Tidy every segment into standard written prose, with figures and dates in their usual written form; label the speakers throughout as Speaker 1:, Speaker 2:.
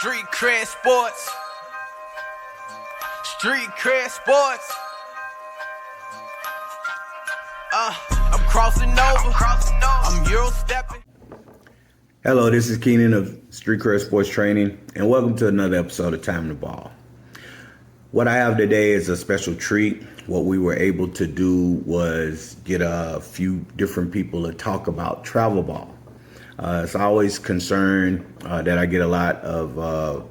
Speaker 1: Street cred sports. Street cred sports. I'm crossing over. I'm Euro stepping.
Speaker 2: Hello, this is Keenan of Street Cred Sports Training, and welcome to another episode of Time to Ball. What I have today is a special treat. What we were able to do was get a few different people to talk about travel ball. It's always concern that I get a lot of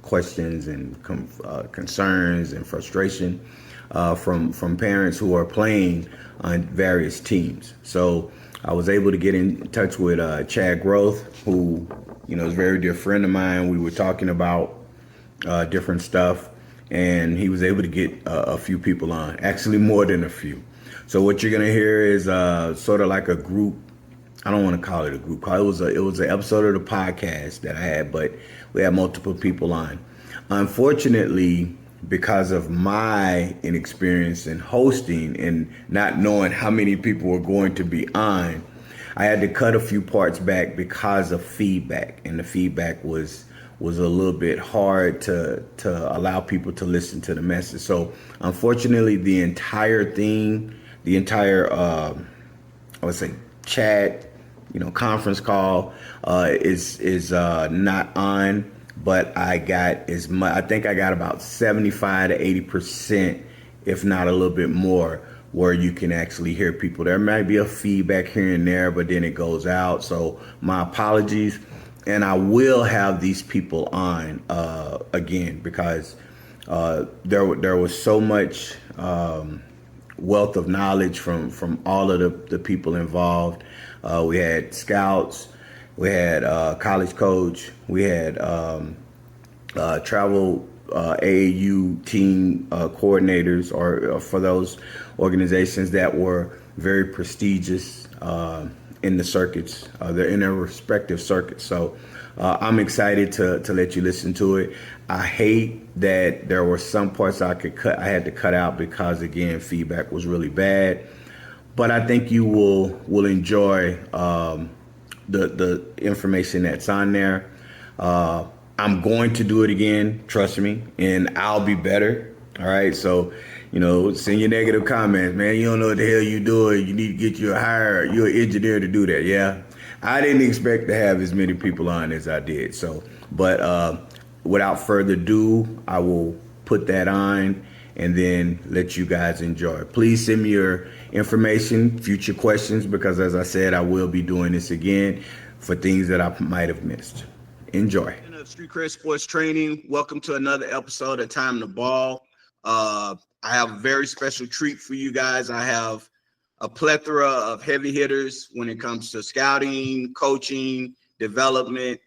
Speaker 2: questions and concerns and frustration from parents who are playing on various teams. So I was able to get in touch with Groth, who is a very dear friend of mine. We were talking about different stuff, and he was able to get a few people on, actually more than a few. So what you're gonna hear is sort of like a group. I don't want to call it a group call. It was an episode of the podcast that I had, but we had multiple people on. Unfortunately, because of my inexperience in hosting and not knowing how many people were going to be on, I had to cut a few parts back because of feedback, and the feedback was a little bit hard to allow people to listen to the message. So unfortunately, the entire I would say chat, conference call is not on. But I got I think I got about 75 to 80%, if not a little bit more, where you can actually hear people. There might be a feedback here and there, but then it goes out. So my apologies. And I will have these people on again, because there was so much wealth of knowledge from all of the people involved. We had scouts. We had college coach. We had travel AAU team coordinators, or for those organizations that were very prestigious in the circuits. They're in their respective circuits. So I'm excited to let you listen to it. I hate that there were some parts I had to cut out because, again, feedback was really bad. But I think you will enjoy the information that's on there. I'm going to do it again, trust me, and I'll be better. All right, so send your negative comments, man. You don't know what the hell you doing. You need to get you're an engineer to do that. Yeah, I didn't expect to have as many people on as I did. So, but without further ado, I will put that on and then let you guys enjoy. Please send me your information, future questions, because as I said, I will be doing this again for things that I might have missed. Enjoy. Street Cred Sports Training. Welcome to another episode of Time to Ball. I have a very special treat for you guys. I have a plethora of heavy hitters when it comes to scouting, coaching, development.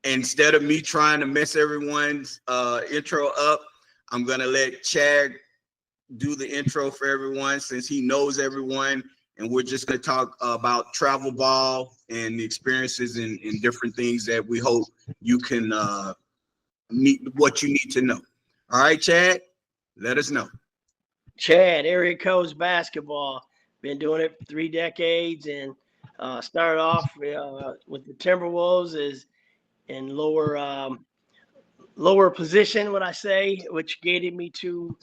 Speaker 2: Instead of me trying to mess everyone's intro up, I'm going to let Chad do the intro for everyone, since he knows everyone. And we're just going to talk about travel ball and the experiences and different things that we hope you can meet what you need to know. All right, Chad, let us know.
Speaker 3: Chad, AreaCodesBasketball. Been doing it for 3 decades, and started off with the Timberwolves is in lower position, what I say, which gated me to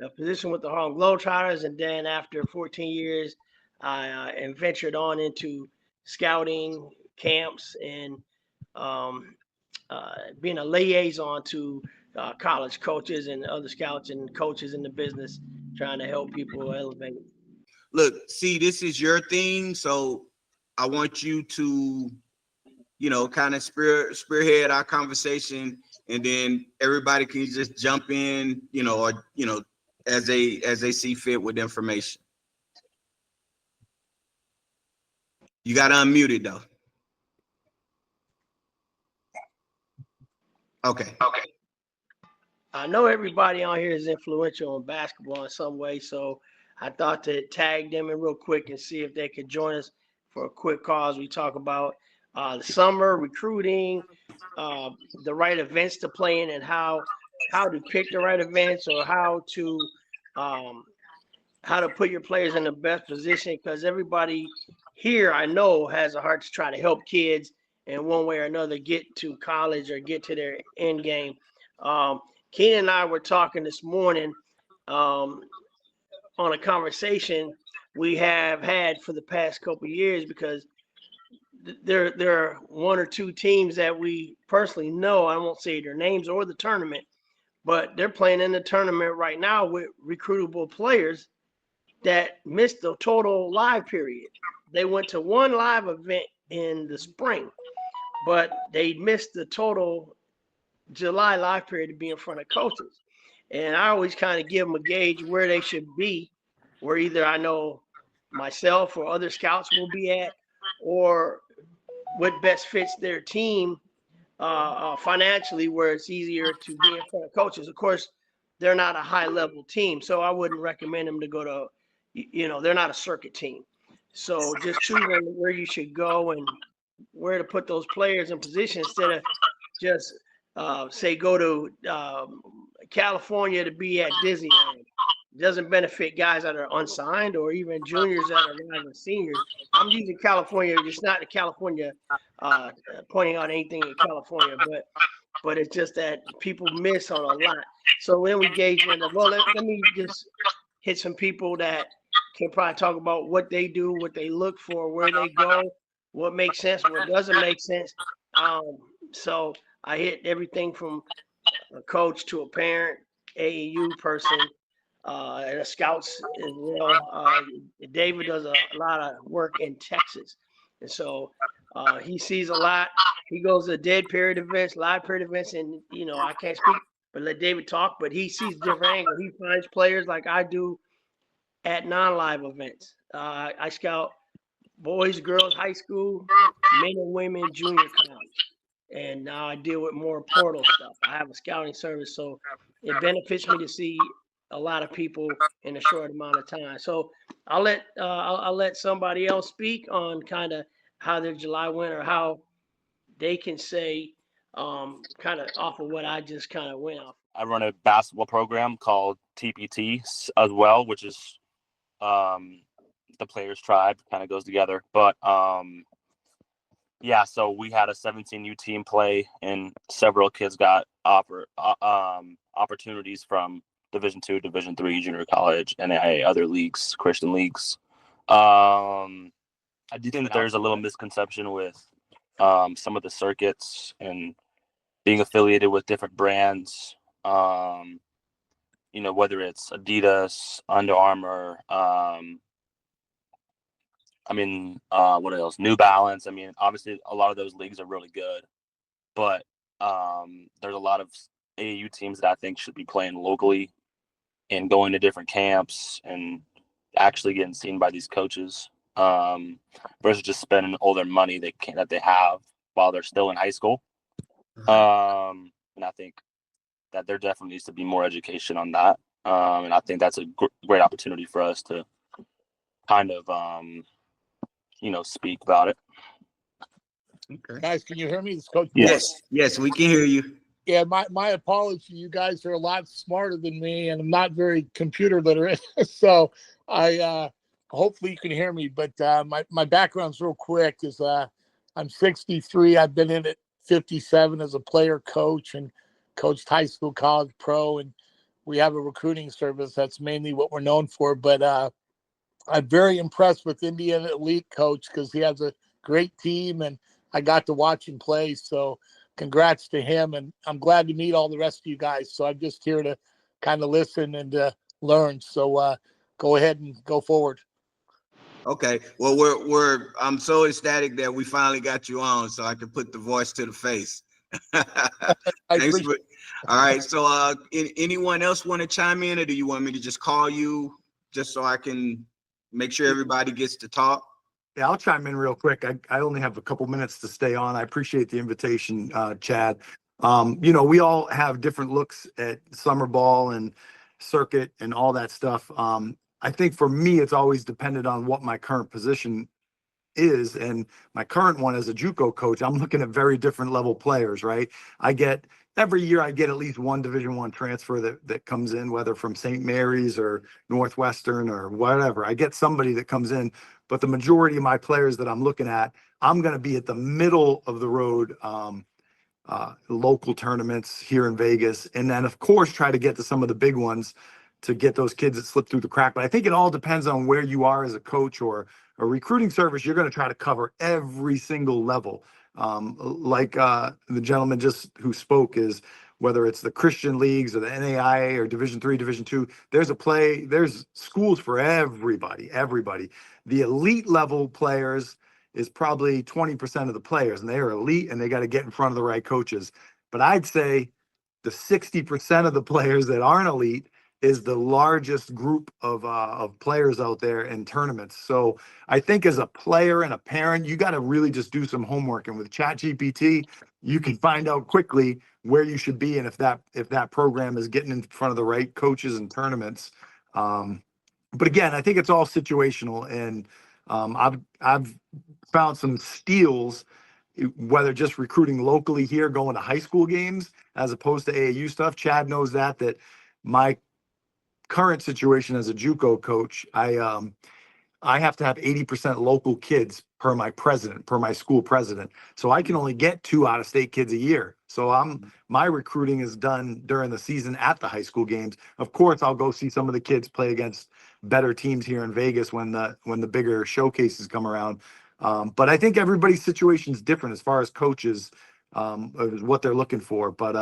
Speaker 3: a position with the Harlem Globetrotters. And then after 14 years, I ventured on into scouting camps and being a liaison to college coaches and other scouts and coaches in the business, trying to help people elevate.
Speaker 2: Look, see, this is your thing, so I want you to, kind of spearhead our conversation, and then everybody can just jump in, as they see fit with information. You got to unmute it, though. Okay.
Speaker 3: I know everybody on here is influential in basketball in some way, so I thought to tag them in real quick and see if they could join us for a quick call as we talk about the summer recruiting, the right events to play in, and how to pick the right events, or how to put your players in the best position, because everybody here I know has a heart to try to help kids in one way or another get to college or get to their end game. Keenan and I were talking this morning on a conversation we have had for the past couple of years, because there are one or two teams that we personally know. I won't say their names or the tournament, but they're playing in the tournament right now with recruitable players that missed the total live period. They went to one live event in the spring, but they missed the total July live period to be in front of coaches. And I always kind of give them a gauge where they should be, where either I know myself or other scouts will be at, or what best fits their team financially, where it's easier to be in front of coaches. Of course, they're not a high level team, so I wouldn't recommend them to go to, they're not a circuit team. So just choosing where you should go and where to put those players in position, instead of just say go to California to be at Disneyland. It doesn't benefit guys that are unsigned or even juniors that are rising seniors. I'm using California, just not the California pointing out anything in California, but it's just that people miss on a lot. So then we gauge in, well, let me just hit some people that can probably talk about what they do, what they look for, where they go, what makes sense, what doesn't make sense. So I hit everything from a coach to a parent, AAU person, and a scouts as well. David does a lot of work in Texas, and so he sees a lot. He goes to dead period events, live period events, and I can't speak, but let David talk. But he sees different angles. He finds players like I do at non-live events. I scout boys, girls, high school, men and women, junior college. And now I deal with more portal stuff. I have a scouting service, so it benefits me to see a lot of people in a short amount of time. So I'll let somebody else speak on kind of how their July went, or how they can say kind of off of what I just kind of went off.
Speaker 4: I run a basketball program called TPT as well, which is the Players Tribe, kind of goes together. But yeah, so we had a 17U team play, and several kids got opportunities from Division II, Division III, junior college, and other leagues, Christian leagues. I do think that there's a little misconception with some of the circuits and being affiliated with different brands. Whether it's Adidas, Under Armour, what else? New Balance. Obviously a lot of those leagues are really good, but there's a lot of AAU teams that I think should be playing locally and going to different camps and actually getting seen by these coaches, versus just spending all their money that they have while they're still in high school. And I think that there definitely needs to be more education on that. And I think that's a great opportunity for us to kind of, speak about it.
Speaker 5: Okay. Guys, can you hear me? This Coach.
Speaker 2: Yes, we can hear you.
Speaker 5: Yeah, my apology. You guys are a lot smarter than me, and I'm not very computer literate. So I hopefully you can hear me. But my background's real quick. Is I'm 63. I've been in it 57 as a player, coach, and coached high school, college, pro, and we have a recruiting service. That's mainly what we're known for. But I'm very impressed with Indiana Elite Coach, because he has a great team, and I got to watch him play. So congrats to him, and I'm glad to meet all the rest of you guys. So I'm just here to kind of listen and learn. So go ahead and go forward.
Speaker 2: Okay. Well, I'm so ecstatic that we finally got you on, so I can put the voice to the face. Thanks for, all right. So anyone else want to chime in, or do you want me to just call you just so I can make sure everybody gets to talk?
Speaker 6: Yeah, I'll chime in real quick. I only have a couple minutes to stay on. I appreciate the invitation, Chad. We all have different looks at summer ball and circuit and all that stuff. I think for me, it's always dependent on what my current position is, and my current one as a JUCO coach, I'm looking at very different level players, right? Every year I get at least one Division I transfer that comes in, whether from St. Mary's or Northwestern or whatever. I get somebody that comes in, but the majority of my players that I'm looking at, I'm going to be at the middle of the road, local tournaments here in Vegas, and then of course try to get to some of the big ones to get those kids that slip through the crack. But I think it all depends on where you are as a coach or a recruiting service. You're going to try to cover every single level. The gentleman just who spoke is, whether it's the Christian leagues or the NAIA or Division III, Division II, there's schools for everybody. The elite level players is probably 20% of the players, and they are elite and they got to get in front of the right coaches. But I'd say the 60% of the players that aren't elite is the largest group of players out there in tournaments. So I think as a player and a parent, you got to really just do some homework. And with ChatGPT, you can find out quickly where you should be and if that program is getting in front of the right coaches and tournaments. But again, I think it's all situational, and I've found some steals, whether just recruiting locally here, going to high school games as opposed to AAU stuff. Chad knows that my current situation as a JUCO coach, I have to have 80% local kids per my school president. So I can only get 2 out-of-state kids a year. So my recruiting is done during the season at the high school games. Of course, I'll go see some of the kids play against better teams here in Vegas when the bigger showcases come around. But I think everybody's situation is different as far as coaches, what they're looking for. But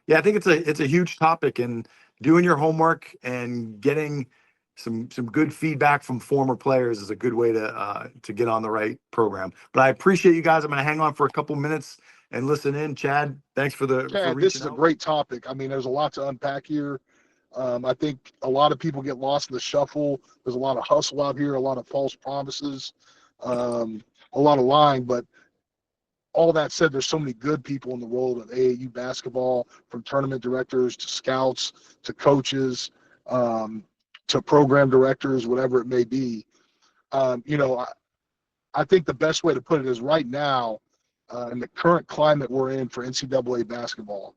Speaker 6: yeah, I think it's a huge topic, and doing your homework and getting some good feedback from former players is a good way to get on the right program. But I appreciate you guys. I'm going to hang on for a couple minutes and listen in. Chad, thanks for
Speaker 7: Chad, this is a great topic. I mean, there's a lot to unpack here. I think a lot of people get lost in the shuffle. There's a lot of hustle out here, a lot of false promises, a lot of lying. But all that said, there's so many good people in the world of AAU basketball, from tournament directors to scouts to coaches, to program directors, whatever it may be. I think the best way to put it is right now, in the current climate we're in for NCAA basketball,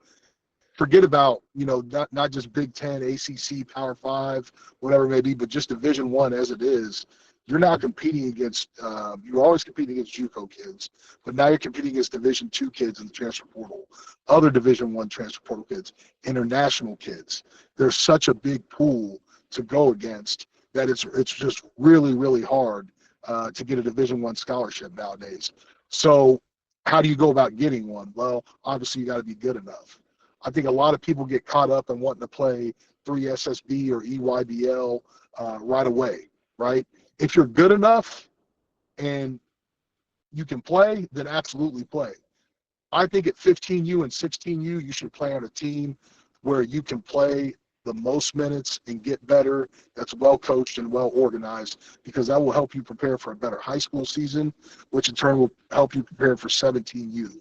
Speaker 7: forget about, not just Big Ten, ACC, Power 5, whatever it may be, but just Division I as it is. You're now competing against, you're always competing against JUCO kids, but now you're competing against Division II kids in the transfer portal, other Division I transfer portal kids, international kids. There's such a big pool to go against that it's just really, really hard to get a Division I scholarship nowadays. So how do you go about getting one? Well, obviously you got to be good enough. I think a lot of people get caught up in wanting to play 3SSB or EYBL right away, right? If you're good enough and you can play, then absolutely play. I think at 15U and 16U, you should play on a team where you can play the most minutes and get better, that's well coached and well organized, because that will help you prepare for a better high school season, which in turn will help you prepare for 17U,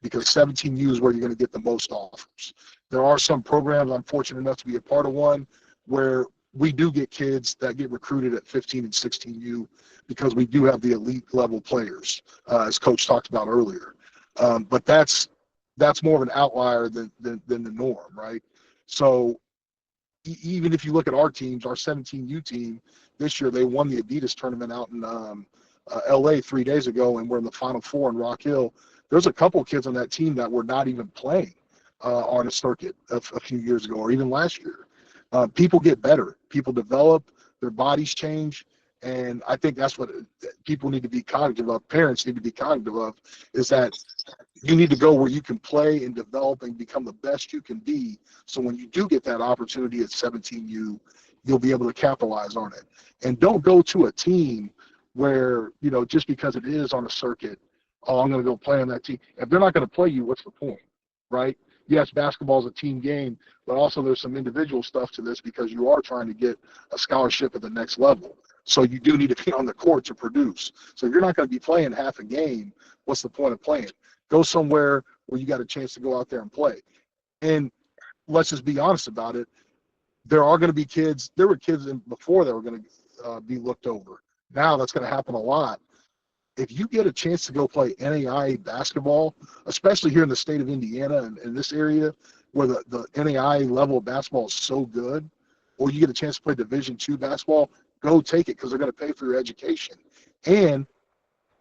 Speaker 7: because 17U is where you're going to get the most offers. There are some programs, I'm fortunate enough to be a part of one, where we do get kids that get recruited at 15 and 16U because we do have the elite level players, as Coach talked about earlier. But that's more of an outlier than the norm, right? So even if you look at our teams, our 17U team this year, they won the Adidas tournament out in LA 3 days ago, and we're in the Final Four in Rock Hill. There's a couple of kids on that team that were not even playing on a circuit a few years ago or even last year. People get better, people develop, their bodies change, and I think that's what people need to be cognitive of, parents need to be cognitive of, is that you need to go where you can play and develop and become the best you can be, so when you do get that opportunity at 17U, you'll be able to capitalize on it. And don't go to a team where, just because it is on a circuit, oh, I'm going to go play on that team. If they're not going to play you, what's the point, right? Yes, basketball is a team game, but also there's some individual stuff to this, because you are trying to get a scholarship at the next level. So you do need to be on the court to produce. So if you're not going to be playing half a game, what's the point of playing? Go somewhere where you got a chance to go out there and play. And let's just be honest about it. There are going to be kids. There were kids before that were going to be looked over. Now that's going to happen a lot. if you get a chance to go play NAIA basketball, especially here in the state of Indiana and in this area where the NAIA level of basketball is so good, or you get a chance to play Division II basketball, go take it because they're going to pay for your education. And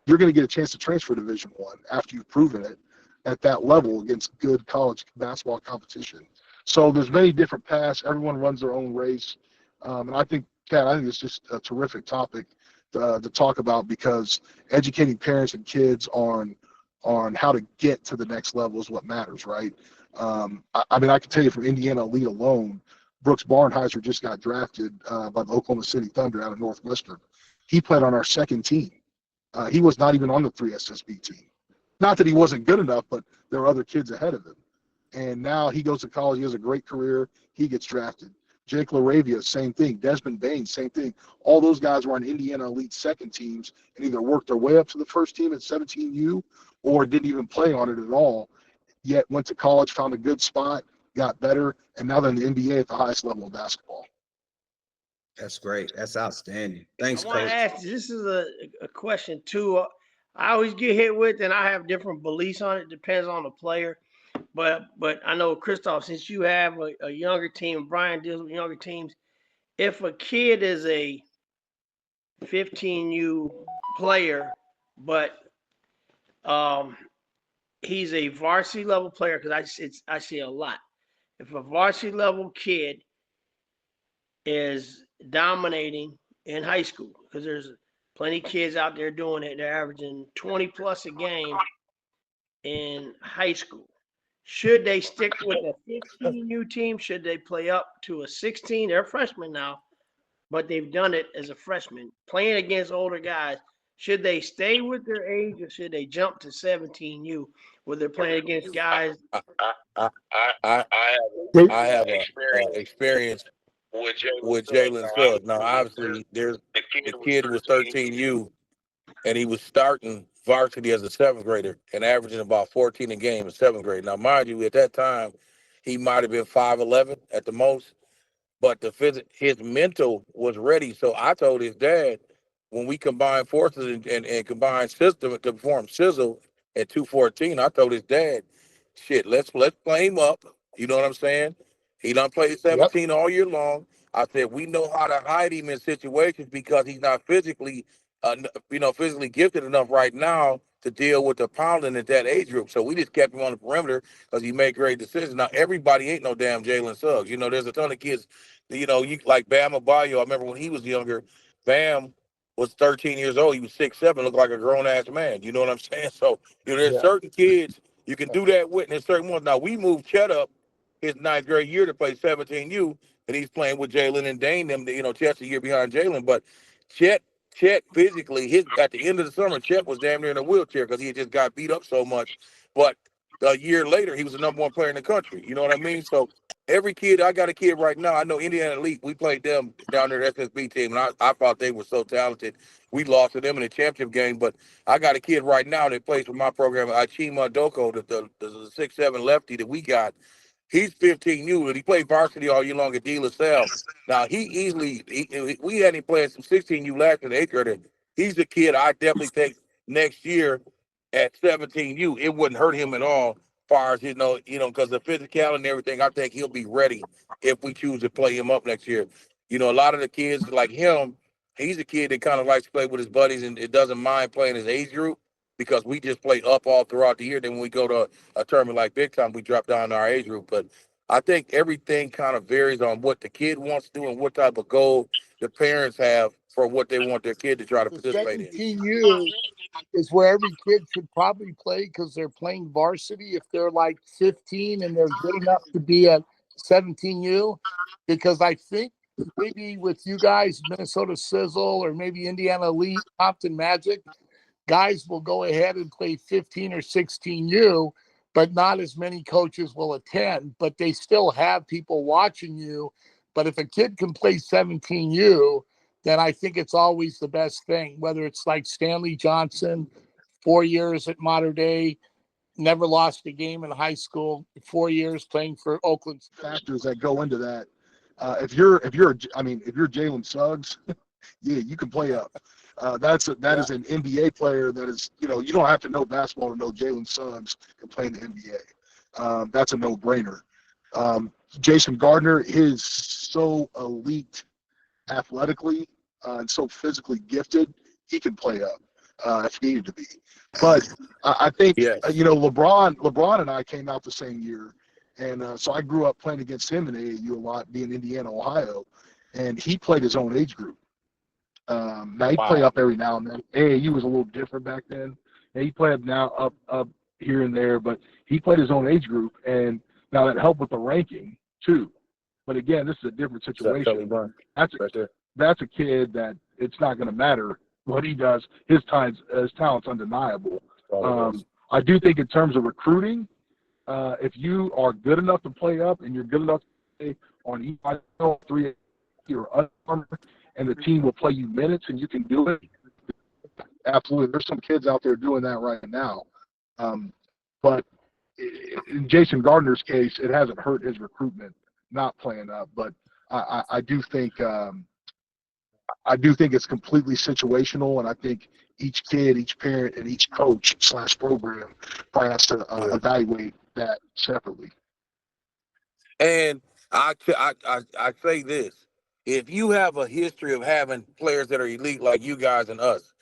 Speaker 7: you're going to get a chance to transfer to Division I after you've proven it at that level against good college basketball competition. So there's many different paths. Everyone runs their own race. And I think, Kat, I think it's just a terrific topic to talk about, because educating parents and kids on how to get to the next level is what matters, right? I mean, I can tell you from Indiana Elite alone, Brooks Barnheiser just got drafted by the Oklahoma City Thunder out of Northwestern. He played on our second team. He was not even on the 3SSB team. Not that he wasn't good enough, but there were other kids ahead of him. And now he goes to college. He has a great career. He gets drafted. Jake LaRavia, same thing. Desmond Bain, same thing. All those guys were on Indiana Elite second teams and either worked their way up to the first team at 17U or didn't even play on it at all, yet went to college, found a good spot, got better, and now they're in the NBA at the highest level of basketball.
Speaker 2: That's great. That's outstanding. Thanks,
Speaker 3: I want
Speaker 2: Coach.
Speaker 3: to ask, this is a question too. I always get hit with, and I have different beliefs on it. Depends on the player. But I know, Kristof, since you have a younger team, Brian deals with younger teams, if a kid is a 15U player, but he's a varsity level player, because I see a lot. If a varsity level kid is dominating in high school, because there's plenty of kids out there doing it, they're averaging 20 plus a game in high school. Should they stick with a 15U team? Should they play up to a 16? They're freshmen now, but they've done it as a freshman, playing against older guys. Should they stay with their age, or should they jump to 17U where they're playing against guys?
Speaker 8: I have a experience with Jalen Suggs. Now, obviously, there's the kid was 13U, and he was starting varsity as a seventh grader and averaging about 14 a game in seventh grade. Now, mind you, at that time, he might have been 5'11" at the most, but his mental was ready. So I told his dad, when we combined forces and combined system to form Sizzle at 214, I told his dad, shit, let's play him up. You know what I'm saying? He done played 17 all year long. I said, we know how to hide him in situations because he's not physically gifted enough right now to deal with the pounding at that age group. So we just kept him on the perimeter because he made great decisions. Now, everybody ain't no damn Jalen Suggs. You know, there's a ton of kids, you like Bam Abayo. I remember when he was younger, Bam was 13 years old. He was 6'7", looked like a grown-ass man. You know what I'm saying? So, there's certain kids you can do that with, and there's certain ones. Now, we moved Chet up his ninth grade year to play 17U, and he's playing with Jalen and Dane, Chet's a year behind Jalen. But Chet physically, at the end of the summer, Chet was damn near in a wheelchair because he had just got beat up so much. But a year later, he was the number one player in the country. You know what I mean? So every kid, I got a kid right now. I know Indiana Elite. We played them down there at the SSB team, and I thought they were so talented. We lost to them in the championship game, but I got a kid right now that plays for my program, Achima Doko, the 6'7" lefty that we got. He's 15U, and he played varsity all year long at De La Salle. Now, we had him playing some 16U last year, the 8th grader. He's a kid I definitely think next year at 17U, it wouldn't hurt him at all, as far as, because the physicality and everything, I think he'll be ready if we choose to play him up next year. A lot of the kids like him, he's a kid that kind of likes to play with his buddies and it doesn't mind playing his age group, because we just play up all throughout the year. Then when we go to a tournament like Big Time, we drop down to our age group. But I think everything kind of varies on what the kid wants to do and what type of goal the parents have for what they want their kid to try to participate in.
Speaker 5: 17U is where every kid should probably play because they're playing varsity if they're like 15 and they're good enough to be at 17U. Because I think maybe with you guys, Minnesota Sizzle, or maybe Indiana Elite, Compton Magic, guys will go ahead and play 15 or 16U, but not as many coaches will attend, but they still have people watching you. But if a kid can play 17U, then I think it's always the best thing, whether it's like Stanley Johnson, 4 years at Mater Dei, never lost a game in high school, 4 years playing for Oakland.
Speaker 7: Factors that go into that. If you're Jalen Suggs, Yeah, you can play up. That is an NBA player that is, you don't have to know basketball to know Jalen Suggs can play in the NBA. That's a no-brainer. Jason Gardner is so elite athletically and so physically gifted, he can play up if needed to be. But I think,
Speaker 8: Yes.
Speaker 7: LeBron and I came out the same year. And so I grew up playing against him in AAU a lot, being Indiana, Ohio. And he played his own age group. Now he play up every now and then. AAU was a little different back then. And he played now up here and there, but he played his own age group. And now that helped with the ranking too. But again, this is a different situation. That's a kid that it's not going to matter what he does. His talent's undeniable. I do think in terms of recruiting, if you are good enough to play up and you're good enough to play on E3 or under, and the team will play you minutes and you can do it, absolutely. There's some kids out there doing that right now. But in Jason Gardner's case, it hasn't hurt his recruitment not playing up. But I do think it's completely situational, and I think each kid, each parent, and each coach / program probably has to evaluate that separately.
Speaker 8: And I say this: if you have a history of having players that are elite like you guys and us,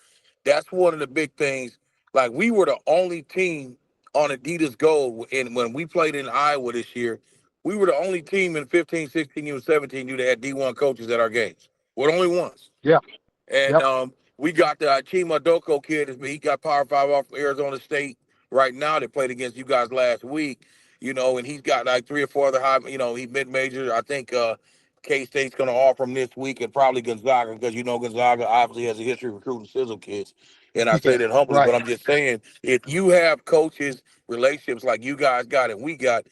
Speaker 8: that's one of the big things. Like, we were the only team on Adidas Gold, and when we played in Iowa this year, we were the only team in 15, 16, and 17 that had D1 coaches at our games. We're the only ones.
Speaker 7: Yeah.
Speaker 8: And we got the Chima Doko kid. He got Power 5 off Arizona State right now. They played against you guys last week, and he's got like 3 or 4 other high, he mid-major. I think K-State's going to offer him this week, and probably Gonzaga, because Gonzaga obviously has a history of recruiting Sizzle kids. And I say that humbly,
Speaker 7: right.
Speaker 8: but I'm just saying, if you have coaches, relationships like you guys got and we got,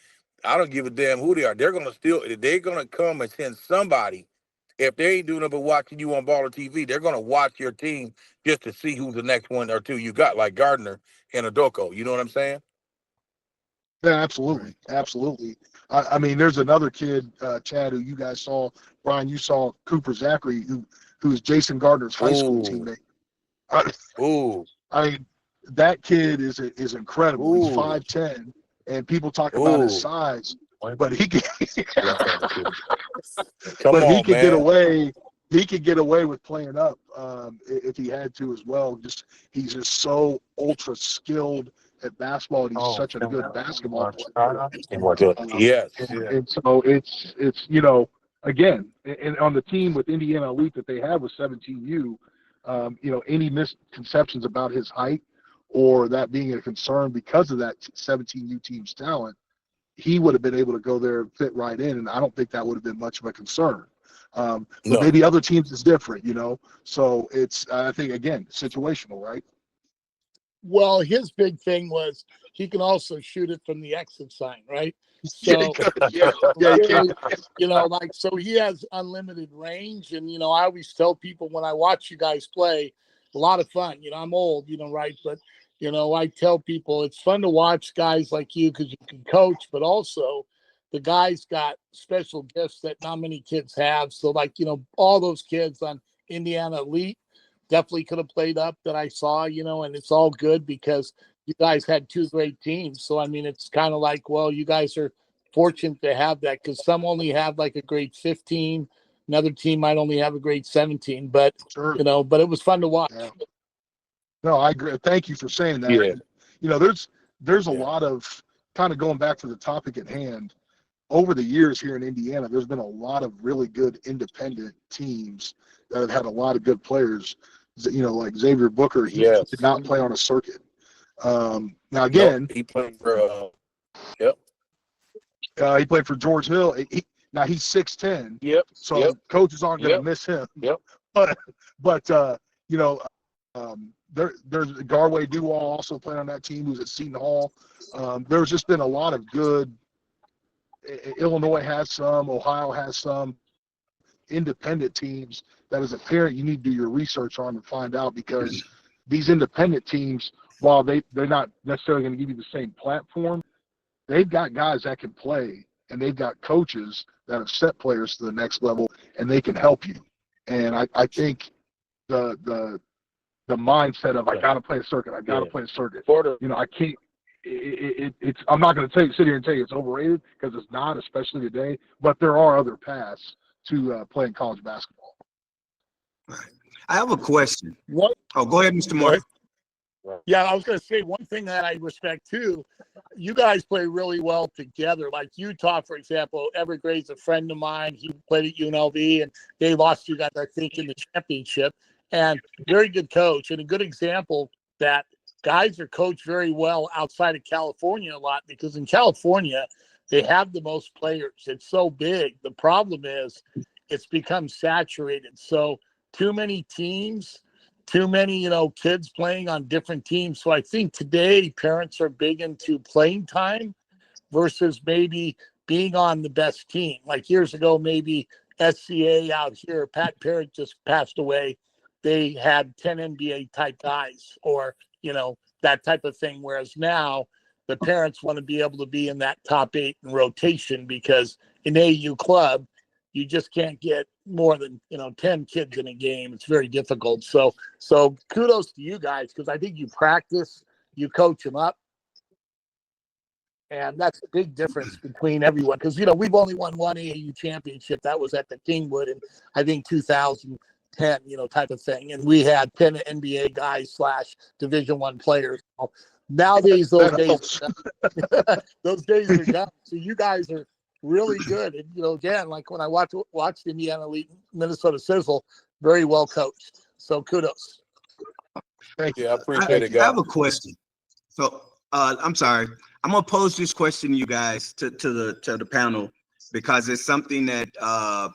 Speaker 8: I don't give a damn who they are. They're going to come and send somebody. If they ain't doing it but watching you on Baller TV, they're going to watch your team just to see who's the next one or two you got, like Gardner and Adoko. You know what I'm saying?
Speaker 7: Yeah, absolutely. Absolutely. I mean, there's another kid, Chad, who you guys saw. Brian, you saw Cooper Zachary, who's Jason Gardner's high school teammate. I mean, that kid is incredible. He's 5'10", and people talk about his size, but he can get away. He could get away with playing up if he had to as well. He's just so ultra skilled at basketball, and he's such a good basketball player.
Speaker 8: Yes.
Speaker 7: And so it's again, and on the team with Indiana Elite that they have with 17U, any misconceptions about his height or that being a concern because of that 17U team's talent, he would have been able to go there and fit right in, and I don't think that would have been much of a concern. But maybe other teams is different, So it's, I think, again, situational, right?
Speaker 5: Well, his big thing was he can also shoot it from the exit sign, right? So, so he has unlimited range. And, I always tell people when I watch you guys play, a lot of fun. I'm old, right? But, I tell people it's fun to watch guys like you because you can coach, but also the guys got special gifts that not many kids have. So, all those kids on Indiana Elite definitely could have played up that I saw, and it's all good because you guys had 2 great teams. So, I mean, it's kind of like, well, you guys are fortunate to have that because some only have like a grade 15. Another team might only have a grade 17, but, but it was fun to watch.
Speaker 7: Yeah. No, I agree. Thank you for saying that.
Speaker 8: Yeah.
Speaker 7: There's a lot of, kind of going back to the topic at hand, over the years here in Indiana, there's been a lot of really good independent teams that have had a lot of good players. Like Xavier Booker, he did not play on a circuit. Now again,
Speaker 8: he played for
Speaker 7: he played for George Hill. Now he's 6'10". So coaches aren't going to miss him. But there's Garway Duwall also playing on that team, who's at Seton Hall. There's just been a lot of good. Illinois has some. Ohio has some independent teams that as a parent you need to do your research on and find out, because these independent teams, while they're not necessarily going to give you the same platform, they've got guys that can play, and they've got coaches that have set players to the next level, and they can help you. And I think the mindset of I got to play a circuit. I got to play a circuit. You know, I can't. It's. I'm not going to sit here and tell you it's overrated because it's not, especially today. But there are other paths to playing college basketball.
Speaker 2: I have a question.
Speaker 5: What?
Speaker 2: Oh, go ahead, Mr. Martin.
Speaker 5: Yeah, I was going to say one thing that I respect too. You guys play really well together. Like Utah, for example, Evergrade's a friend of mine. He played at UNLV, and they lost you guys, I think, in the championship. And very good coach, and a good example that guys are coached very well outside of California a lot, because in California they have the most players. It's so big. The problem is it's become saturated. So too many teams. Too many, kids playing on different teams. So I think today parents are big into playing time versus maybe being on the best team. Like years ago, maybe SCA out here, Pat Parrott just passed away. They had 10 NBA type guys or, that type of thing. Whereas now the parents want to be able to be in that top 8 in rotation, because in AU club, you just can't get more than 10 kids in a game. It's very difficult. So kudos to you guys, because I think you practice, you coach them up, and that's a big difference between everyone. Because we've only won one AAU championship. That was at the Kingwood in I think 2010, type of thing. And we had 10 NBA guys / Division I players. Nowadays, those days are gone. So you guys are really good. And, again, like when I watched Indiana Elite, Minnesota Sizzle, very well coached. So kudos.
Speaker 7: Thank you.
Speaker 8: Yeah, I appreciate it, guys.
Speaker 2: I have a question. So I'm sorry. I'm gonna pose this question to you guys, to the panel, because it's something that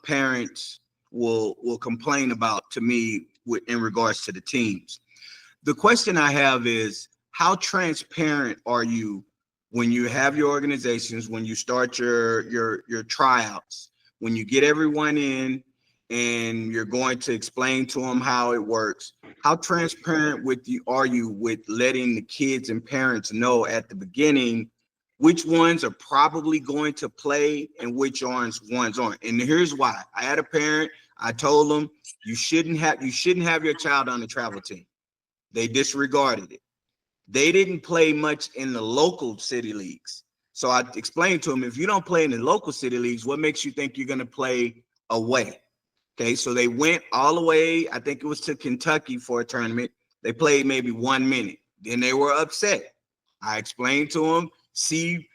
Speaker 2: parents will complain about to me in regards to the teams. The question I have is, how transparent are you when you have your organizations, when you start your tryouts, when you get everyone in and you're going to explain to them how it works? How transparent are you with letting the kids and parents know at the beginning which ones are probably going to play and which ones aren't? And here's why. I had a parent, I told them you shouldn't have your child on the travel team. They disregarded it. They didn't play much in the local city leagues. So I explained to them, if you don't play in the local city leagues, what makes you think you're going to play away? Okay, so they went all the way, I think it was to Kentucky for a tournament. They played maybe 1 minute. Then they were upset. I explained to them, see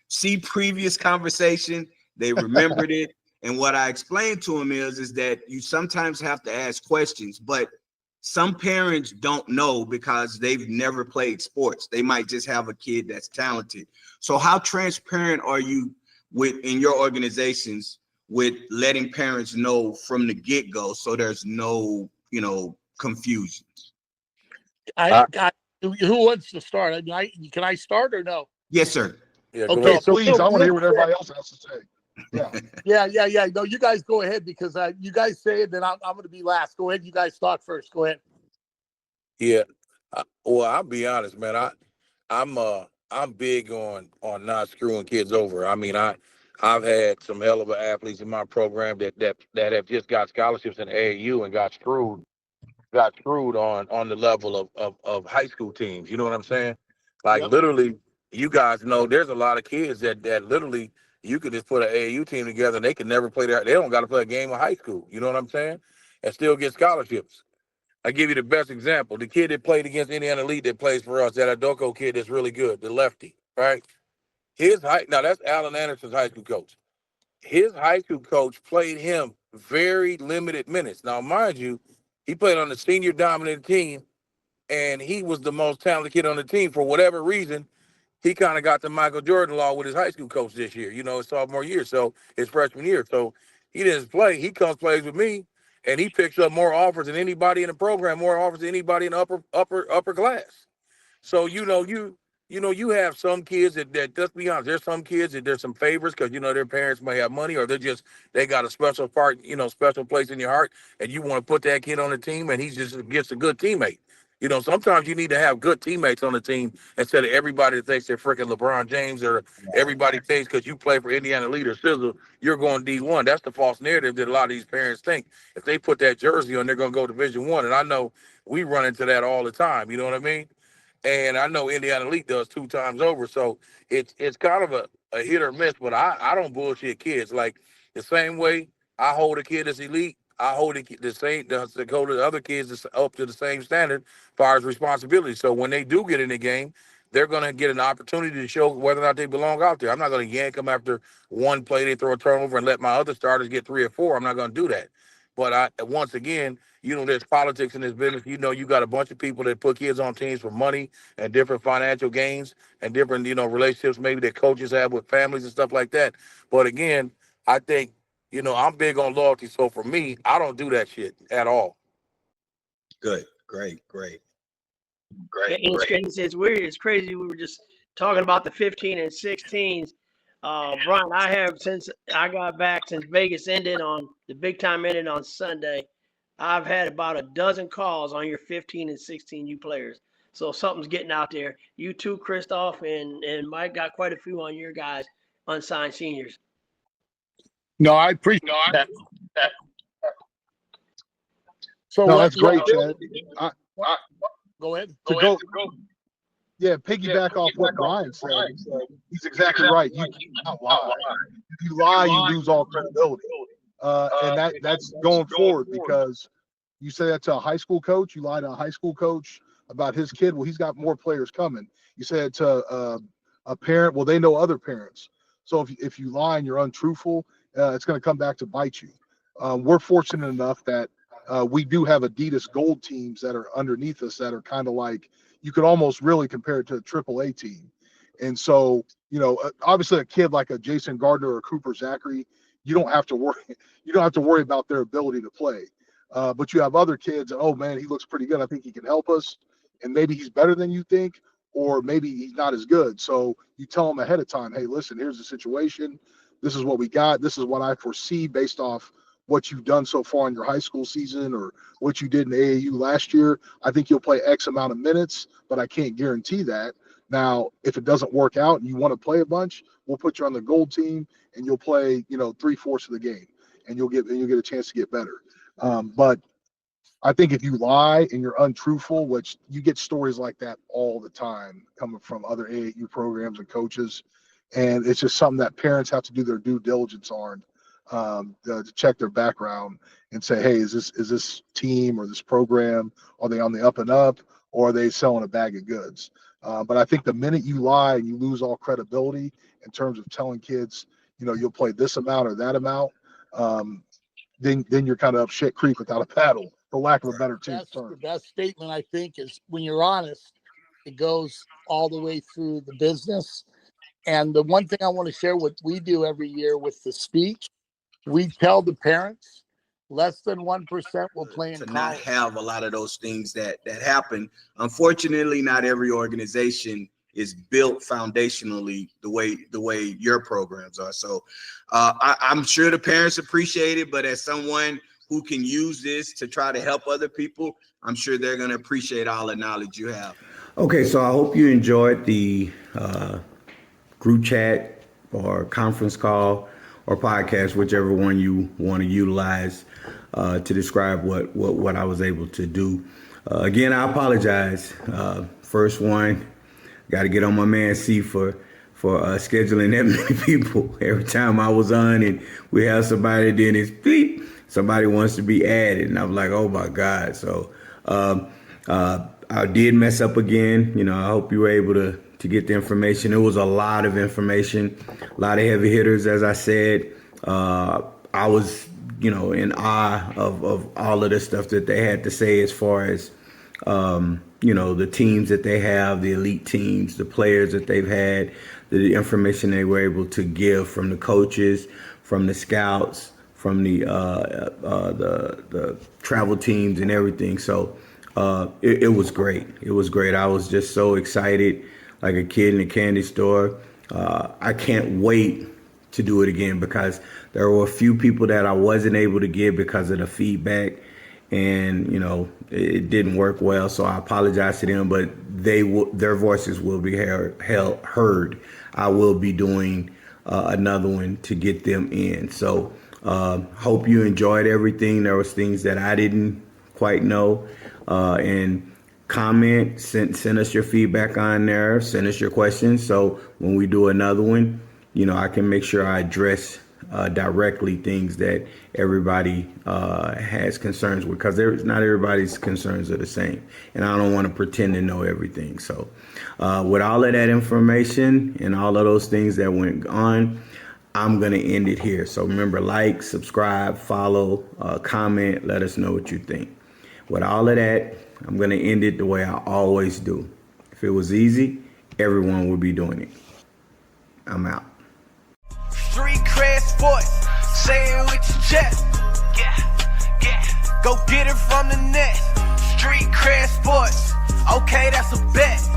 Speaker 2: previous conversation. They remembered it. And what I explained to them is that you sometimes have to ask questions, but some parents don't know because they've never played sports. They might just have a kid that's talented. So how transparent are you in your organizations with letting parents know from the get-go so there's no, confusion?
Speaker 5: Who wants to start? I mean, can I start or no?
Speaker 2: Yes, sir.
Speaker 8: Yeah,
Speaker 5: Okay,
Speaker 8: ahead.
Speaker 5: so
Speaker 7: Please, I want to hear what everybody else has to say.
Speaker 5: Yeah. No, you guys go ahead, because you guys say it, then I'm going to be last. Go ahead. You guys talk first. Go ahead.
Speaker 8: Yeah. Well, I'll be honest, man. I'm big on not screwing kids over. I mean, I've had some hell of athletes in my program that have just got scholarships in the AAU and got screwed on the level of high school teams. You know what I'm saying? Like,
Speaker 5: Yep.
Speaker 8: literally, you guys know there's a lot of kids that literally you could just put an AAU team together and they can never play there. They don't got to play a game of high school. You know what I'm saying? And still get scholarships. I give you the best example. The kid that played against Indiana Elite that plays for us, that Adoko kid that's really good, the lefty, right? Now that's Alan Anderson's high school coach. His high school coach played him very limited minutes. Now, mind you, he played on the senior dominant team, and he was the most talented kid on the team. For whatever reason, he kind of got the Michael Jordan law with his high school coach this year, his sophomore year, so his freshman year. So he didn't play. He plays with me, and he picks up more offers than anybody in the program, more offers than anybody in the upper class. So you have some kids that let's be honest, there's some kids that there's some favors because their parents may have money, or they got a special part, special place in your heart, and you want to put that kid on the team, and he's just a good teammate. Sometimes you need to have good teammates on the team instead of everybody that thinks they're freaking LeBron James or everybody thinks because you play for Indiana Elite or Sizzle, you're going D1. That's the false narrative that a lot of these parents think. If they put that jersey on, they're going to go Division One. And I know we run into that all the time. You know what I mean? And I know Indiana Elite does 2 times over. So it's kind of a hit or miss, but I don't bullshit kids. Like the same way I hold a kid that's elite, I hold the hold the other kids up to the same standard as far as responsibility. So when they do get in the game, they're going to get an opportunity to show whether or not they belong out there. I'm not going to yank them after one play, they throw a turnover and let my other starters get 3 or 4. I'm not going to do that. But once again, there's politics in this business. You got a bunch of people that put kids on teams for money and different financial gains and different, relationships maybe that coaches have with families and stuff like that. But again, I think, I'm big on loyalty. So for me, I don't do that shit at all.
Speaker 2: Good. Great.
Speaker 3: It's weird. It's crazy. We were just talking about the 15 and 16s. Brian, I have, since I got back, since Vegas ended on the big time ended on Sunday, I've had about a dozen calls on your 15 and 16U players. So something's getting out there. You too, Kristof, and Mike got quite a few on your guys, unsigned seniors.
Speaker 5: No, I appreciate that. So
Speaker 7: No, that's great, Chad.
Speaker 5: Go ahead.
Speaker 7: Yeah, piggyback off what Brian said. He's exactly right. You cannot lie. If you lie, you lose all credibility. And that's going forward, because you say that to a high school coach, you lie to a high school coach about his kid, well, he's got more players coming. You say it to a parent, well, they know other parents. So if you lie and you're untruthful, it's going to come back to bite you. We're fortunate enough that we do have Adidas Gold teams that are underneath us that are kind of like, you could almost really compare it to a AAA team. And so, obviously a kid like a Jason Gardner or Cooper Zachary, you don't have to worry about their ability to play. But you have other kids, oh man, he looks pretty good, I think he can help us. And maybe he's better than you think, or maybe he's not as good. So you tell them ahead of time, hey, listen, here's the situation. This is what we got. This is what I foresee based off what you've done so far in your high school season or what you did in AAU last year. I think you'll play X amount of minutes, but I can't guarantee that. Now, if it doesn't work out and you want to play a bunch, we'll put you on the gold team and you'll play, 3/4 of the game, and you'll get a chance to get better. But I think if you lie and you're untruthful, which you get stories like that all the time coming from other AAU programs and coaches, and it's just something that parents have to do their due diligence on. To check their background and say, hey, is this team or this program, are they on the up and up, or are they selling a bag of goods? But I think the minute you lie and you lose all credibility in terms of telling kids, you'll play this amount or that amount, then you're kind of up shit creek without a paddle, for lack of a better term.
Speaker 5: The best statement, I think, is when you're honest, it goes all the way through the business. And the one thing I want to share, what we do every year with the speech, we tell the parents less than 1% will play in
Speaker 2: to
Speaker 5: college.
Speaker 2: not have a lot of those things that happen. Unfortunately, not every organization is built foundationally the way your programs are. So I'm sure the parents appreciate it, but as someone who can use this to try to help other people, I'm sure they're going to appreciate all the knowledge you have. Okay, so I hope you enjoyed the group chat or conference call or podcast, whichever one you want to utilize to describe what I was able to do. Again, I apologize. First one, got to get on my man C for scheduling that many people. Every time I was on and we have somebody, then it's beep, somebody wants to be added, and I'm like, oh my God. So I did mess up again. I hope you were able to get the information. It was a lot of information, a lot of heavy hitters, as I said. I was, in awe of all of the stuff that they had to say as far as, the teams that they have, the elite teams, the players that they've had, the information they were able to give from the coaches, from the scouts, from the travel teams and everything. So it was great. It was great. I was just so excited, like a kid in a candy store. I can't wait to do it again, because there were a few people that I wasn't able to get because of the feedback. and it didn't work well. So I apologize to them, but their voices will be heard. I will be doing another one to get them in. So hope you enjoyed everything. There was things that I didn't quite know, and comment, send us your feedback on there, send us your questions. So when we do another one, I can make sure I address directly things that everybody has concerns with, because not everybody's concerns are the same, and I don't want to pretend to know everything. So with all of that information and all of those things that went on, I'm going to end it here. So remember, like, subscribe, follow, comment, let us know what you think. With all of that, I'm going to end it the way I always do. If it was easy, everyone would be doing it. I'm out.
Speaker 1: Street cred sports, say it with your chest. Yeah. Go get it from the net. Street cred sports, okay, that's a bet.